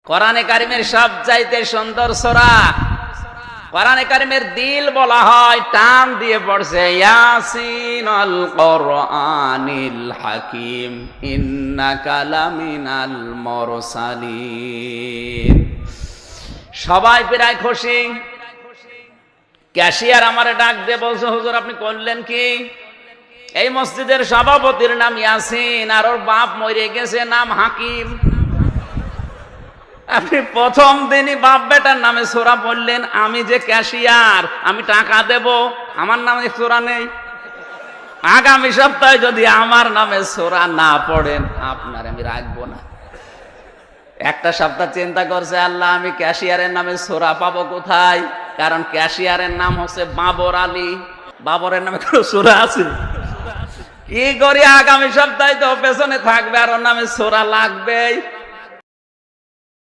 কোরআনে কারিমের সবচাইতে সুন্দর সূরা। কোরআনে কারিমের দিল বলা হয়, টান দিয়ে পড়ছে ইয়াসিনুল কোরআনিল হাকিম ইন্নাকা লামিনাল মুরসালিন। সবাই প্রায় খুশি। ক্যাশিয়ার আমারে ডাক দিয়ে বলছে, হুজুর আপনি করলেন কি? এই মসজিদের সভাপতির নাম ইয়াসিন, আর ওর বাপ মরে গেছে, নাম হাকিম। আপনি প্রথম দিনই বাপ বেটার নামে সূরা পড়লেন। আমি যে ক্যাশিয়ার, আমি টাকা দেব, আমার নামে সূরা নেই। আগামী সপ্তাহে যদি আমার নামে সূরা না পড়েন, আপনার আমি রাখবো না। একটা সপ্তাহ চিন্তা করছে, আল্লাহ আমি ক্যাশিয়ারের নামে সূরা পাবো কোথায়? কারণ ক্যাশিয়ারের নাম হচ্ছে বাবর আলী। বাবরের নামে কোনো সূরা আছে? কি করি, আগামী সপ্তাহে তো পেছনে থাকবে, আর ওর নামে সূরা লাগবেই।